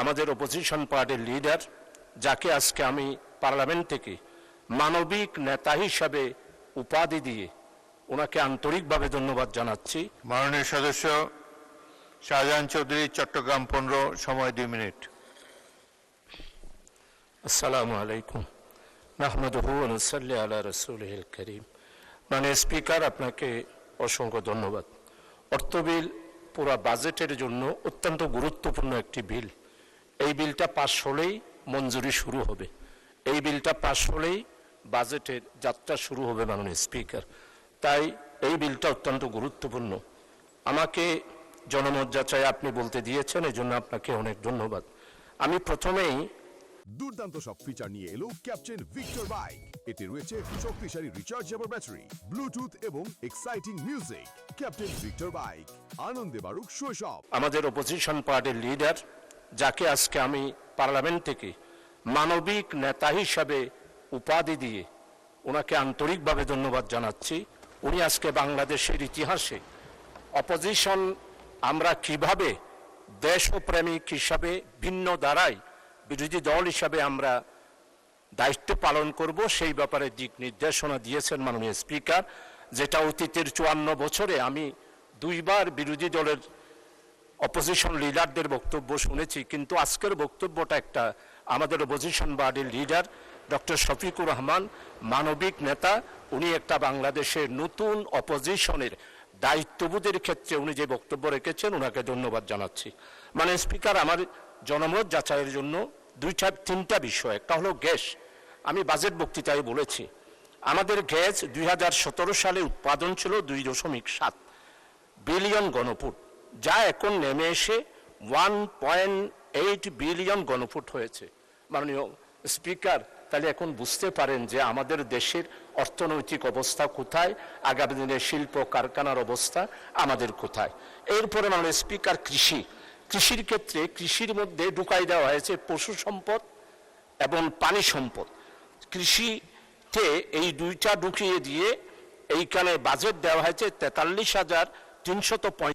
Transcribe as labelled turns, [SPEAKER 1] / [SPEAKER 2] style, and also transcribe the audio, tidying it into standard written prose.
[SPEAKER 1] আমাদের অপোজিশন পার্টির লিডার, যাকে আজকে আমি পার্লামেন্ট থেকে মানবিক নেতা হিসাবে উপাধি দিয়ে ওনাকে আন্তরিকভাবে ধন্যবাদ জানাচ্ছি।
[SPEAKER 2] মাননীয় সদস্য শাহজাহান চৌধুরী, চট্টগ্রাম 15, সময় 2 মিনিট।
[SPEAKER 1] আসসালামু আলাইকুম। নাহমাদুহু ওয়া নুসাল্লি আলা রাসূলিহিল কারীম। মাননীয় স্পিকার, আপনাকে অসংখ্য ধন্যবাদ। অর্থ বিল পুরা বাজেটের জন্য অত্যন্ত গুরুত্বপূর্ণ একটি বিল। এই বিলটা পাশ হলেই মঞ্জুরি শুরু হবে, এই বিলটা পাশ হলেই বাজেটের যাত্রা শুরু হবে মাননীয় স্পিকার। তাই এই বিলটা অত্যন্ত গুরুত্বপূর্ণ। আমাকে জনমত যাচাই আপনি বলতে দিয়েছেন, এই জন্য আপনাকে অনেক ধন্যবাদ। আমি প্রথমেই
[SPEAKER 3] দুর্দান্ত সব ফিচার নিয়ে এলো ক্যাপ্টেন ভিক্টর বাইক। এতে রয়েছে শক্তিশালী রিচার্জেবল ব্যাটারি, ব্লুটুথ এবং exciting music. Captain Victor bike, আনন্দে বাড়ুক শৈশব।
[SPEAKER 1] আমাদের অপোজিশন পার্টির লিডার, যাকে আজকে আমি পার্লামেন্ট থেকে মানবিক নেতা হিসাবে উপাধি দিয়ে ওনাকে আন্তরিকভাবে ধন্যবাদ জানাচ্ছি। উনি আজকে বাংলাদেশের ইতিহাসে অপোজিশন আমরা কিভাবে দেশপ্রেমিক হিসাবে ভিন্ন ধারায় বিরোধী দল হিসাবে আমরা দায়িত্ব পালন করব সেই ব্যাপারে দিক নির্দেশনা দিয়েছেন মাননীয় স্পিকার, যেটা অতীতের 54 বছরে আমি 2বার বিরোধী দলের অপোজিশন লিডারদের বক্তব্য শুনেছি, কিন্তু আজকের বক্তব্যটা একটা আমাদের অপোজিশন পার্টির লিডার ডক্টর শফিকুর রহমান, মানবিক নেতা, উনি একটা বাংলাদেশের নতুন অপোজিশনের দায়িত্ববোধের ক্ষেত্রে উনি যে বক্তব্য রেখেছেন, ওনাকে ধন্যবাদ জানাচ্ছি। মানে স্পিকার, আমার জনমত যাচাইয়ের জন্য 2-3টা বিষয়। একটা হলো গ্যাস। আমি বাজেট বক্তৃতায় বলেছি আমাদের গ্যাস 2017 সালে উৎপাদন ছিল 2.7 বিলিয়ন ঘনফুট, যা এখন নেমে এসে 1.8 বিলিয়ন ঘনফুট হয়েছে। মাননীয় স্পিকার, তাহলে এখন বুঝতে পারেন যে আমাদের দেশের অর্থনৈতিক অবস্থা কোথায়, আগামী দিনের শিল্প কারখানার অবস্থা আমাদের কোথায়। এরপরে মাননীয় স্পিকার, কৃষির ক্ষেত্রে কৃষির মধ্যে ঢুকাই দেওয়া হয়েছে পশু সম্পদ এবং পানি সম্পদ। কৃষিতে এই দুইটা ঢুকিয়ে দিয়ে এইখানে বাজেট দেওয়া হয়েছে 43,335